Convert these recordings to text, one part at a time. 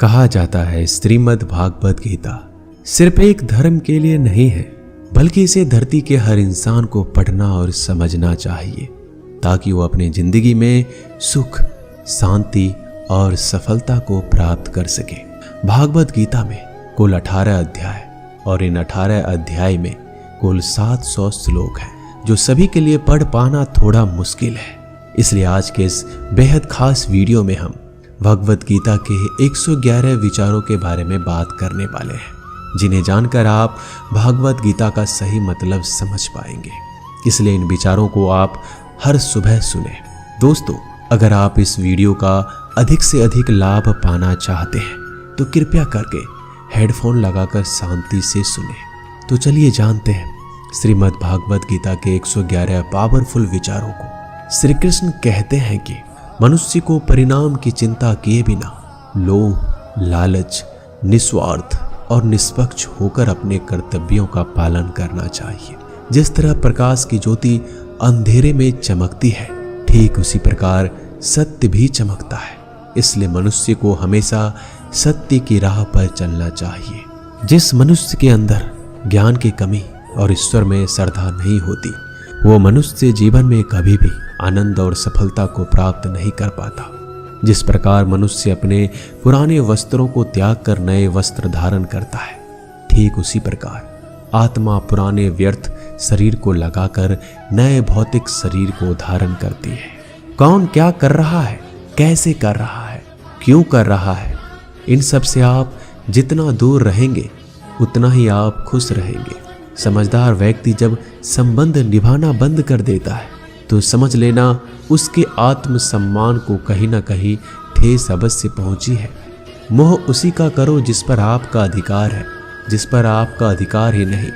कहा जाता है श्रीमद् भागवत गीता सिर्फ एक धर्म के लिए नहीं है, बल्कि इसे धरती के हर इंसान को पढ़ना और समझना चाहिए ताकि वो अपनी जिंदगी में सुख, शांति और सफलता को प्राप्त कर सके। भागवत गीता में कुल 18 अध्याय और इन 18 अध्याय में कुल 700 श्लोक हैं, जो सभी के लिए पढ़ पाना थोड़ा मुश्किल है। इसलिए आज के इस बेहद खास वीडियो में हम भगवत गीता के 111 विचारों के बारे में बात करने वाले हैं, जिन्हें जानकर आप भागवत गीता का सही मतलब समझ पाएंगे। इसलिए इन विचारों को आप हर सुबह सुने। दोस्तों, अगर आप इस वीडियो का अधिक से अधिक लाभ पाना चाहते हैं तो कृपया करके हेडफोन लगाकर शांति से सुने। तो चलिए जानते हैं श्रीमद् भागवत गीता के 111 पावरफुल विचारों को। श्री कृष्ण कहते हैं कि मनुष्य को परिणाम की चिंता किए बिना लोभ, लालच, निस्वार्थ और निष्पक्ष होकर अपने कर्तव्यों का पालन करना चाहिए। जिस तरह प्रकाश की ज्योति अंधेरे में चमकती है, ठीक उसी प्रकार सत्य भी चमकता है। इसलिए मनुष्य को हमेशा सत्य की राह पर चलना चाहिए। जिस मनुष्य के अंदर ज्ञान की कमी और ईश्वर में श्रद्धा नहीं होती, वो मनुष्य जीवन में कभी भी आनंद और सफलता को प्राप्त नहीं कर पाता। जिस प्रकार मनुष्य अपने पुराने वस्त्रों को त्याग कर नए वस्त्र धारण करता है, ठीक उसी प्रकार आत्मा पुराने व्यर्थ शरीर को लगाकर नए भौतिक शरीर को धारण करती है। कौन क्या कर रहा है, कैसे कर रहा है, क्यों कर रहा है, इन सब से आप जितना दूर रहेंगे उतना ही आप खुश रहेंगे। समझदार व्यक्ति जब संबंध निभाना बंद कर देता है तो समझ लेना उसके आत्मसम्मान को कहीं ना कहीं ठेस अवश्य पहुंची है। मोह उसी का करो जिस पर आपका अधिकार है। जिस पर आपका अधिकार ही नहीं,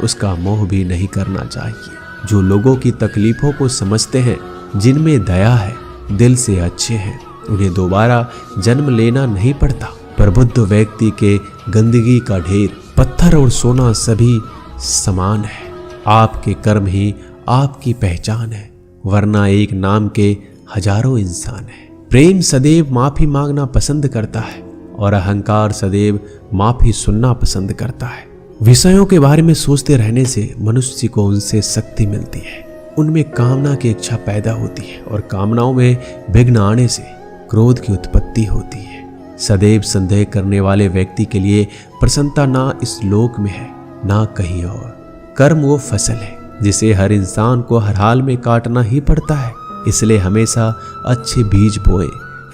उसका मोह भी नहीं करना चाहिए। जो लोगों की तकलीफों को समझते हैं, जिनमें दया है, दिल से अच्छे हैं, उन्हें दोबारा जन्म लेना नहीं पड़ता। पर बुद्ध व्यक्ति के गंदगी का ढेर, पत्थर और सोना सभी समान है। आपके कर्म ही आपकी पहचान है, वरना एक नाम के हजारों इंसान हैं। प्रेम सदैव माफी मांगना पसंद करता है और अहंकार सदैव माफी सुनना पसंद करता है। विषयों के बारे में सोचते रहने से मनुष्य को उनसे शक्ति मिलती है। उनमें कामना की इच्छा पैदा होती है और कामनाओं में विघ्न आने से क्रोध की उत्पत्ति होती है। सदैव संदेह करने वाले व्यक्ति के लिए प्रसन्नता ना इस लोक में है, ना कहीं और। कर्म वो फसल है जिसे हर इंसान को हर हाल में काटना ही पड़ता है। इसलिए हमेशा अच्छे बीज बोए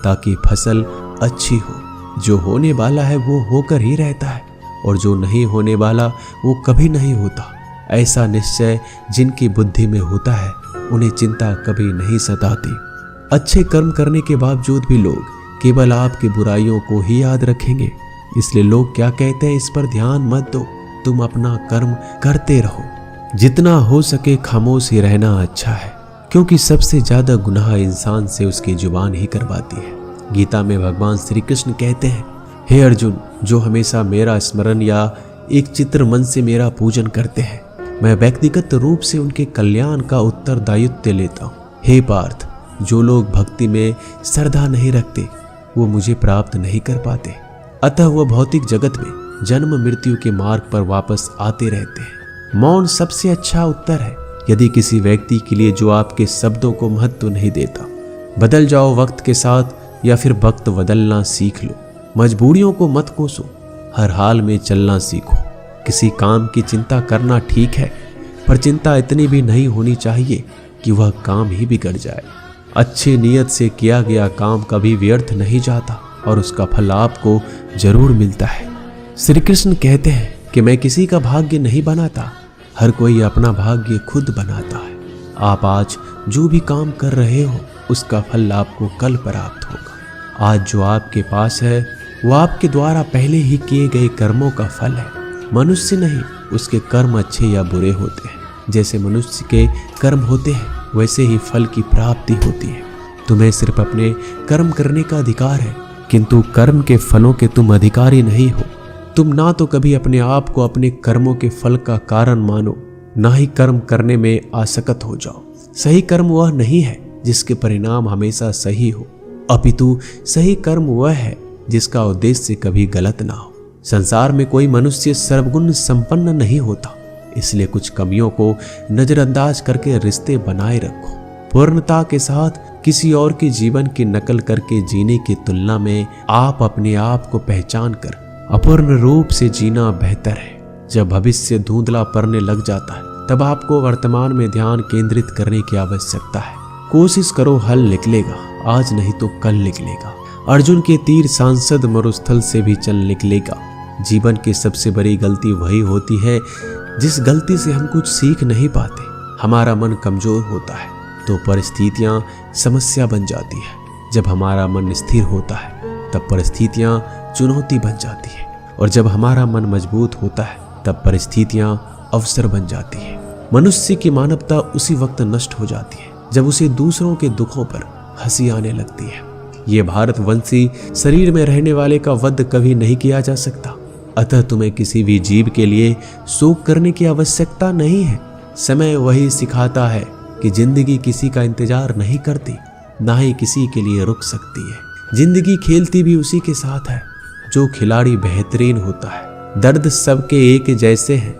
ताकि फसल अच्छी हो। जो होने वाला है वो होकर ही रहता है और जो नहीं होने वाला वो कभी नहीं होता। ऐसा निश्चय जिनकी बुद्धि में होता है, उन्हें चिंता कभी नहीं सताती। अच्छे कर्म करने के बावजूद भी लोग केवल आपकी बुराइयों को ही याद रखेंगे। इसलिए लोग क्या कहते हैं इस पर ध्यान मत दो, तुम अपना कर्म करते रहो। जितना हो सके खामोश ही रहना अच्छा है, क्योंकि सबसे ज्यादा गुनाह इंसान से उसकी जुबान ही करवाती है। गीता में भगवान श्री कृष्ण कहते हैं, हे अर्जुन, जो हमेशा मेरा स्मरण या एक चित्र मन से मेरा पूजन करते हैं, मैं व्यक्तिगत रूप से उनके कल्याण का उत्तरदायित्व लेता हूँ। हे पार्थ, जो लोग भक्ति में श्रद्धा नहीं रखते वो मुझे प्राप्त नहीं कर पाते। अतः वह भौतिक जगत में जन्म मृत्यु के मार्ग पर वापस आते रहते हैं। मौन सबसे अच्छा उत्तर है। यदि किसी व्यक्ति के लिए जो आपके शब्दों को महत्व नहीं देता, बदल जाओ वक्त के साथ या फिर वक्त बदलना सीख लो। मजबूरियों को मत कोसो, हर हाल में चलना सीखो। किसी काम की चिंता करना ठीक है, पर चिंता इतनी भी नहीं होनी चाहिए कि वह काम ही बिगड़ जाए। अच्छी नीयत से किया गया काम कभी व्यर्थ नहीं जाता और उसका फल आपको जरूर मिलता है। श्री कृष्ण कहते हैं कि मैं किसी का भाग्य नहीं बनाता, हर कोई अपना भाग्य खुद बनाता है। आप आज जो भी काम कर रहे हो उसका फल आपको कल प्राप्त होगा। आज जो आपके पास है वो आपके द्वारा पहले ही किए गए कर्मों का फल है। मनुष्य नहीं, उसके कर्म अच्छे या बुरे होते हैं। जैसे मनुष्य के कर्म होते हैं वैसे ही फल की प्राप्ति होती है। तुम्हें सिर्फ अपने कर्म करने का अधिकार है, किंतु कर्म के फलों के तुम अधिकारी नहीं हो। तुम ना तो कभी अपने आप को अपने कर्मों के फल का कारण मानो, ना ही कर्म करने में आसक्त हो जाओ। सही कर्म वह नहीं है जिसके परिणाम हमेशा सही हो, अपितु सही कर्म वह है जिसका उद्देश्य कभी गलत ना हो। संसार में कोई मनुष्य सर्वगुण संपन्न नहीं होता, इसलिए कुछ कमियों को नजरअंदाज करके रिश्ते बनाए रखो। पूर्णता के साथ किसी और के जीवन की नकल करके जीने की तुलना में आप अपने आप को पहचान कर अपूर्ण रूप से जीना बेहतर है। जब भविष्य धुंधला पड़ने लग जाता है तब आपको वर्तमान में ध्यान केंद्रित करने की आवश्यकता है। कोशिश करो, हल निकलेगा, आज नहीं तो कल निकलेगा। अर्जुन के तीर सांसद मरुस्थल से भी चल निकलेगा। जीवन की सबसे बड़ी गलती वही होती है जिस गलती से हम कुछ सीख नहीं पाते। हमारा मन कमजोर होता है तो परिस्थितियां समस्या बन जाती है। जब हमारा मन स्थिर होता है तब परिस्थितियां चुनौती बन जाती है, और जब हमारा मन मजबूत होता है तब परिस्थितियां अवसर बन जाती है। मनुष्य की मानवता उसी वक्त नष्ट हो जाती है जब उसे दूसरों के दुखों पर हंसी आने लगती है। ये भारतवंशी शरीर में रहने वाले का वध कभी नहीं किया जा सकता, अतः तुम्हें किसी भी जीव के लिए शोक करने की आवश्यकता नहीं है। समय वही सिखाता है कि जिंदगी किसी का इंतजार नहीं करती, ना ही किसी के लिए रुक सकती है। जिंदगी खेलती भी उसी के साथ है जो खिलाड़ी बेहतरीन होता है। दर्द सबके एक जैसे हैं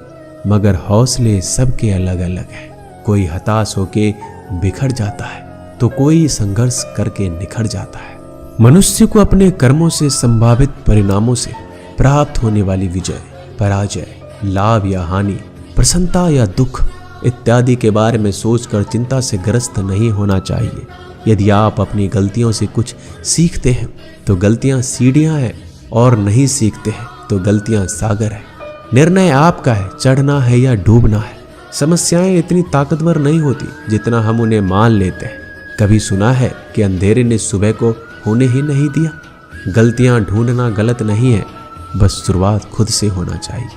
मगर हौसले सबके अलग अलग हैं। कोई हताश होके बिखर जाता है तो कोई संघर्ष करके निखर जाता है। मनुष्य को अपने कर्मों से संभावित परिणामों से प्राप्त होने वाली विजय, पराजय, लाभ या हानि, प्रसन्नता या दुख इत्यादि के बारे में सोचकर चिंता से ग्रस्त नहीं होना चाहिए। यदि आप अपनी गलतियों से कुछ सीखते हैं तो गलतियां सीढ़ियां हैं, और नहीं सीखते हैं तो गलतियां सागर है। निर्णय आपका है, चढ़ना है या डूबना है। समस्याएं इतनी ताकतवर नहीं होती जितना हम उन्हें मान लेते हैं। कभी सुना है कि अंधेरे ने सुबह को होने ही नहीं दिया? गलतियां ढूंढना गलत नहीं है, बस शुरुआत खुद से होना चाहिए।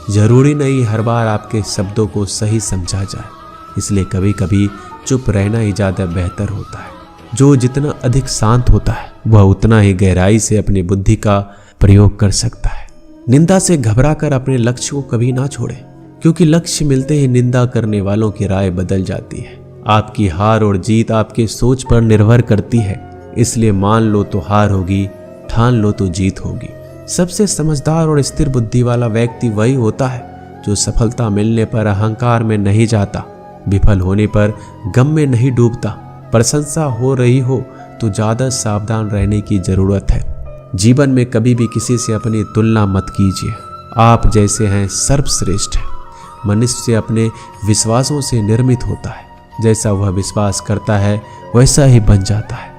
जरूरी नहीं हर बार आपके शब्दों को सही समझा जाए, इसलिए कभी कभी चुप रहना ही ज्यादा बेहतर होता है। जो जितना अधिक शांत होता है वह उतना ही गहराई से अपनी बुद्धि का प्रयोग कर सकता है। निंदा से घबराकर अपने लक्ष्य को कभी ना छोड़े, क्योंकि लक्ष्य मिलते ही निंदा करने वालों की राय बदल जाती है। आपकी हार और जीत आपके सोच पर निर्भर करती है, इसलिए मान लो तो हार होगी, ठान लो तो जीत होगी। सबसे समझदार और स्थिर बुद्धि वाला व्यक्ति वही होता है जो सफलता मिलने पर अहंकार में नहीं जाता, विफल होने पर गम में नहीं डूबता। प्रशंसा हो रही हो तो ज्यादा सावधान रहने की जरूरत है। जीवन में कभी भी किसी से अपनी तुलना मत कीजिए। आप जैसे हैं सर्वश्रेष्ठ हैं। मनुष्य अपने विश्वासों से निर्मित होता है, जैसा वह विश्वास करता है वैसा ही बन जाता है।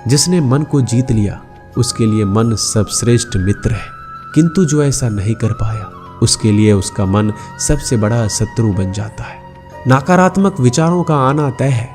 जिसने मन को जीत लिया उसके लिए मन सर्वश्रेष्ठ मित्र है, किंतु जो ऐसा नहीं कर पाया उसके लिए उसका मन सबसे बड़ा शत्रु बन जाता है। नकारात्मक विचारों का आना तय है,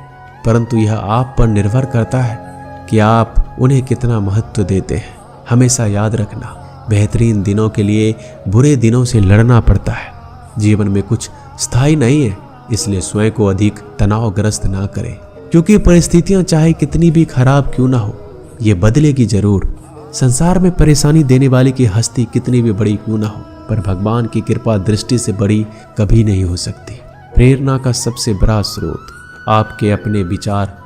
परंतु यह आप पर निर्भर करता है कि आप उन्हें कितना महत्व देते हैं। हमेशा याद रखना, बेहतरीन दिनों के लिए बुरे दिनों से लड़ना पड़ता है। जीवन में कुछ स्थायी नहीं है, इसलिए स्वयं को अधिक तनावग्रस्त ना करें, क्योंकि परिस्थितियां चाहे कितनी भी खराब क्यों ना हो, ये बदलेगी जरूर। संसार में परेशानी देने वाले की हस्ती कितनी भी बड़ी क्यों ना हो, पर भगवान की कृपा दृष्टि से बड़ी कभी नहीं हो सकती। प्रेरणा का सबसे बड़ा स्रोत आपके अपने विचार,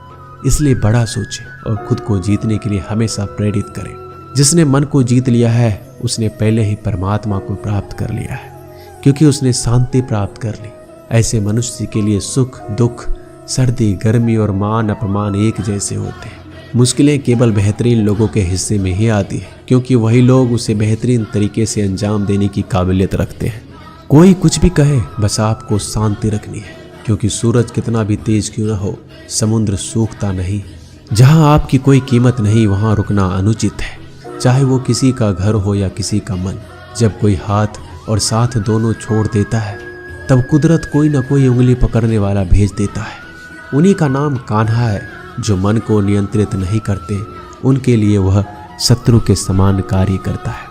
इसलिए बड़ा सोचें और खुद को जीतने के लिए हमेशा प्रेरित करें। जिसने मन को जीत लिया है उसने पहले ही परमात्मा को प्राप्त कर लिया है, क्योंकि उसने शांति प्राप्त कर ली। ऐसे मनुष्य के लिए सुख दुख, सर्दी गर्मी और मान अपमान एक जैसे होते हैं। मुश्किलें केवल बेहतरीन लोगों के हिस्से में ही आती है, क्योंकि वही लोग उसे बेहतरीन तरीके से अंजाम देने की काबिलियत रखते हैं। कोई कुछ भी कहे, बस आपको शांति रखनी है, क्योंकि सूरज कितना भी तेज क्यों न हो, समुद्र सूखता नहीं। जहां आपकी कोई कीमत नहीं वहां रुकना अनुचित है, चाहे वो किसी का घर हो या किसी का मन। जब कोई हाथ और साथ दोनों छोड़ देता है तब कुदरत कोई ना कोई उंगली पकड़ने वाला भेज देता है। उन्हीं का नाम कान्हा है। जो मन को नियंत्रित नहीं करते उनके लिए वह शत्रु के समान कार्य करता है।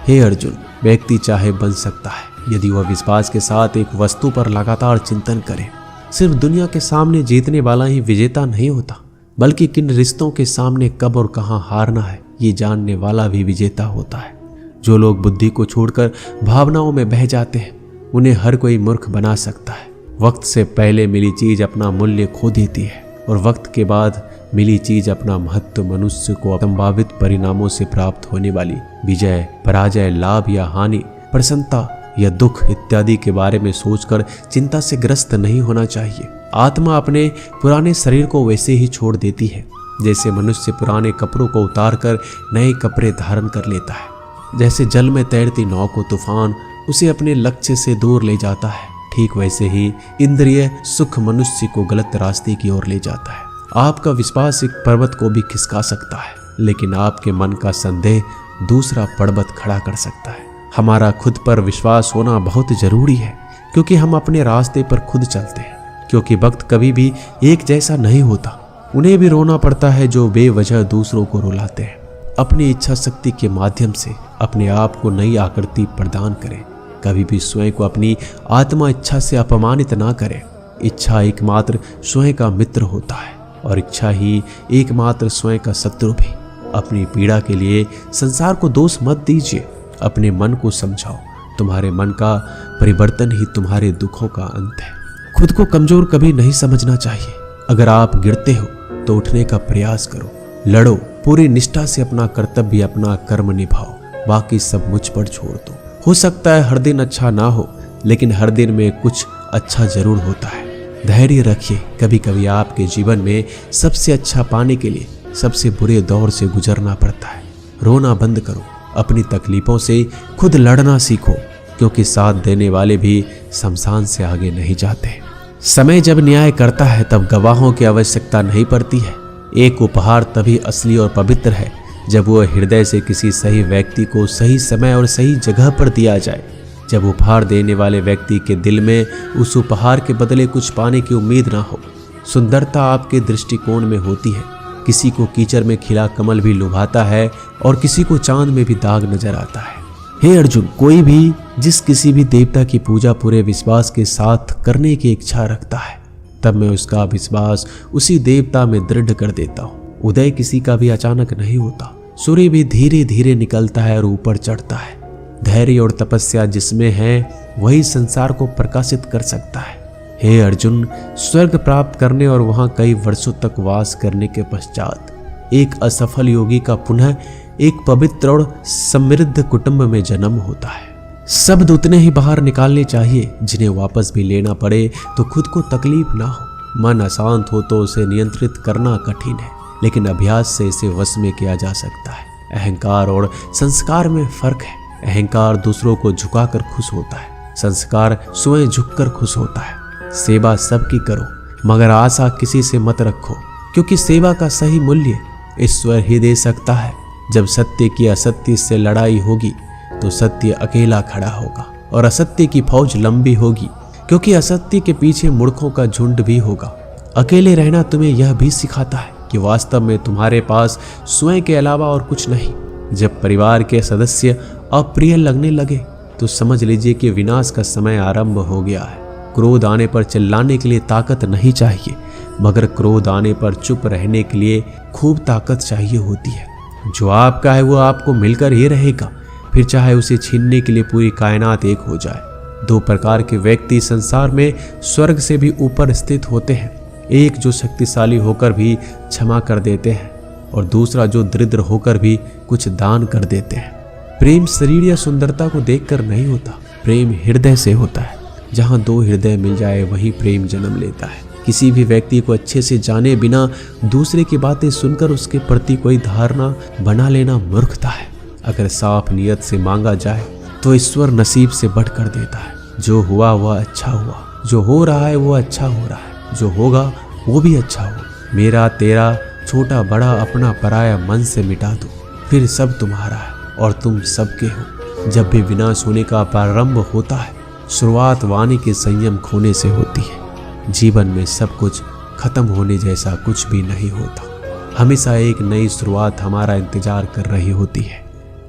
हे अर्जुन, व्यक्ति चाहे बन सकता है यदि वह विश्वास के साथ एक वस्तु पर लगातार चिंतन करे। सिर्फ दुनिया के सामने जीतने वाला ही विजेता नहीं होता, बल्कि किन रिश्तों के सामने कब और कहां हारना है ये जानने वाला भी विजेता होता है। जो लोग बुद्धि को छोड़कर भावनाओं में बह जाते हैं उन्हें हर कोई मूर्ख बना सकता है। वक्त से पहले मिली चीज अपना मूल्य खो देती है और वक्त के बाद मिली चीज अपना महत्व मनुष्य को संभावित परिणामों से प्राप्त होने वाली विजय, पराजय, लाभ या हानि, प्रसन्नता या दुख इत्यादि के बारे में सोचकर चिंता से ग्रस्त नहीं होना चाहिए। आत्मा अपने पुराने शरीर को वैसे ही छोड़ देती है जैसे मनुष्य पुराने कपड़ों को उतारकर नए कपड़े धारण कर लेता है। जैसे जल में तैरती नाव को तूफान उसे अपने लक्ष्य से दूर ले जाता है, ठीक वैसे ही इंद्रिय सुख मनुष्य को गलत रास्ते की ओर ले जाता है। आपका विश्वास एक पर्वत को भी खिसका सकता है, लेकिन आपके मन का संदेह दूसरा पर्वत खड़ा कर सकता है। हमारा खुद पर विश्वास होना बहुत जरूरी है, क्योंकि हम अपने रास्ते पर खुद चलते हैं। क्योंकि वक्त कभी भी एक जैसा नहीं होता, उन्हें भी रोना पड़ता है जो बेवजह दूसरों को रुलाते हैं। अपनी इच्छा शक्ति के माध्यम से अपने आप को नई आकृति प्रदान करें। कभी भी स्वयं को अपनी आत्मा इच्छा से अपमानित ना करें। इच्छा एकमात्र स्वयं का मित्र होता है और इच्छा ही एकमात्र स्वयं का शत्रु भी। अपनी पीड़ा के लिए संसार को दोष मत दीजिए, अपने मन को समझाओ। तुम्हारे मन का परिवर्तन ही तुम्हारे दुखों का अंत है। खुद को कमजोर कभी नहीं समझना चाहिए। अगर आप गिरते हो तो उठने का प्रयास करो, लड़ो, पूरी निष्ठा से अपना कर्तव्य, अपना कर्म निभाओ, बाकी सब मुझ पर छोड़ दो। हो सकता है हर दिन अच्छा ना हो, लेकिन हर दिन में कुछ अच्छा जरूर होता है। धैर्य रखिए। कभी कभी आपके जीवन में सबसे अच्छा पाने के लिए सबसे बुरे दौर से गुजरना पड़ता है। रोना बंद करो, अपनी तकलीफों से खुद लड़ना सीखो, क्योंकि साथ देने वाले भी शमशान से आगे नहीं जाते। समय जब न्याय करता है तब गवाहों की आवश्यकता नहीं पड़ती है। एक उपहार तभी असली और पवित्र है जब वो हृदय से किसी सही व्यक्ति को सही समय और सही जगह पर दिया जाए। जब उपहार देने वाले व्यक्ति के दिल में उस उपहार के बदले कुछ पाने की उम्मीद ना हो। सुंदरता आपके दृष्टिकोण में होती है। किसी को कीचड़ में खिला कमल भी लुभाता है और किसी को चांद में भी दाग नजर आता है। हे अर्जुन, कोई भी जिस किसी भी देवता की पूजा पूरे विश्वास के साथ करने की इच्छा रखता है, तब मैं उसका विश्वास उसी देवता में दृढ़ कर देता हूँ। उदय किसी का भी अचानक नहीं होता। सूर्य भी धीरे धीरे निकलता है और ऊपर चढ़ता है। धैर्य और तपस्या जिसमें है वही संसार को प्रकाशित कर सकता है। हे अर्जुन, स्वर्ग प्राप्त करने और वहां कई वर्षों तक वास करने के पश्चात एक असफल योगी का पुनः एक पवित्र और समृद्ध कुटुंब में जन्म होता है। शब्द उतने ही बाहर निकालने चाहिए जिन्हें वापस भी लेना पड़े तो खुद को तकलीफ ना हो। मन अशांत हो तो उसे नियंत्रित करना कठिन है, लेकिन अभ्यास से इसे वश में किया जा सकता है। अहंकार और संस्कार में फर्क है। अहंकार दूसरों को झुकाकर खुश होता है, संस्कार स्वयं झुककर खुश होता है। सेवा सबकी करो, मगर आशा किसी से मत रखो, क्योंकि सेवा का सही मूल्य ईश्वर ही दे सकता है। जब सत्य की असत्य से लड़ाई होगी तो सत्य अकेला खड़ा होगा और असत्य की फौज लंबी होगी, क्योंकि असत्य के पीछे मूर्खों का झुंड भी होगा। अकेले रहना तुम्हें यह भी सिखाता है कि वास्तव में तुम्हारे पास स्वयं के अलावा और कुछ नहीं। जब परिवार के सदस्य अप्रिय लगने लगे तो समझ लीजिए कि विनाश का समय आरंभ हो गया है। क्रोध आने पर चिल्लाने के लिए ताकत नहीं चाहिए, मगर क्रोध आने पर चुप रहने के लिए खूब ताकत चाहिए होती है। जो आपका है वो आपको मिलकर ही रहेगा, फिर चाहे उसे छीनने के लिए पूरी कायनात एक हो जाए। दो प्रकार के व्यक्ति संसार में स्वर्ग से भी ऊपर स्थित होते हैं। एक जो शक्तिशाली होकर भी क्षमा कर देते हैं और दूसरा जो दरिद्र होकर भी कुछ दान कर देते हैं। प्रेम शरीर या सुंदरता को देखकर नहीं होता, प्रेम हृदय से होता है। जहाँ दो हृदय मिल जाए वही प्रेम जन्म लेता है। किसी भी व्यक्ति को अच्छे से जाने बिना दूसरे की बातें सुनकर उसके प्रति कोई धारणा बना लेना मूर्खता है। अगर साफ नियत से मांगा जाए तो ईश्वर नसीब से बढ़कर देता है। जो हुआ वह अच्छा हुआ, जो हो रहा है वो अच्छा हो रहा है, जो होगा वो भी अच्छा हो। मेरा तेरा छोटा बड़ा अपना पराया मन से मिटा दो, फिर सब तुम्हारा है और तुम सबके हो। जब भी विनाश होने का प्रारंभ होता है, शुरुआत वाणी के संयम खोने से होती है। जीवन में सब कुछ खत्म होने जैसा कुछ भी नहीं होता। हमेशा एक नई शुरुआत हमारा इंतजार कर रही होती है।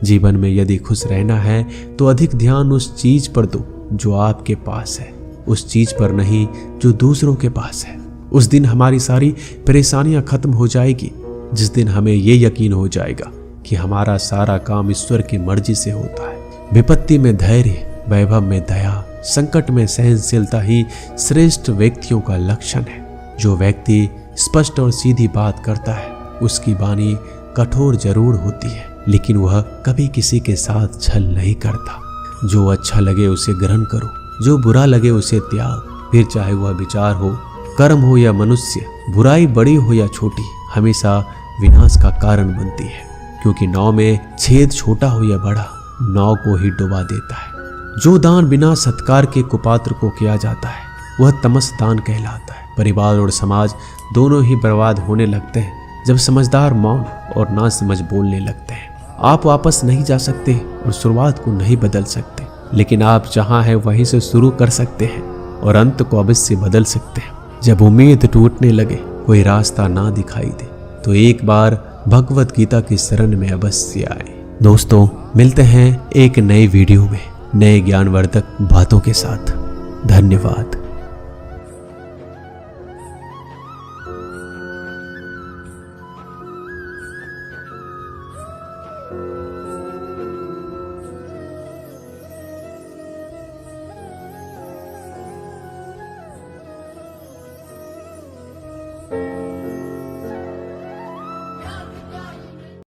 जीवन में यदि खुश रहना है तो अधिक ध्यान उस चीज पर दो जो आपके पास है, उस चीज पर नहीं जो दूसरों के पास है। उस दिन हमारी सारी परेशानियां खत्म हो जाएगी, जिस दिन हमें ये यकीन हो जाएगा कि हमारा सारा काम ईश्वर की मर्जी से होता है। विपत्ति में धैर्य, वैभव में दया, संकट में सहनशीलता ही श्रेष्ठ व्यक्तियों का लक्षण है। जो व्यक्ति स्पष्ट और सीधी बात करता है। उसकी वाणी कठोर जरूर होती है, लेकिन वह कभी किसी के साथ छल नहीं करता। जो अच्छा लगे उसे ग्रहण करो, जो बुरा लगे उसे त्याग। फिर चाहे वह विचार हो, कर्म हो या मनुष्य, बुराई बड़ी हो या छोटी, हमेशा विनाश का कारण बनती है। क्योंकि नाव में छेद छोटा हो या बड़ा, नाव को ही डुबा देता है। जो दान बिना सत्कार के कुपात्र को किया जाता है वह तमस दान कहलाता है। परिवार और समाज दोनों ही बर्बाद होने लगते हैं जब समझदार मौन और ना समझ बोलने लगते हैं। आप वापस नहीं जा सकते और शुरुआत को नहीं बदल सकते, लेकिन आप जहां हैं वहीं से शुरू कर सकते हैं और अंत को अवश्य बदल सकते हैं। जब उम्मीद टूटने लगे, कोई रास्ता ना दिखाई दे, तो एक बार भगवत गीता की शरण में अवश्य आए। दोस्तों, मिलते हैं एक नई वीडियो में नए ज्ञानवर्धक बातों के साथ। धन्यवाद।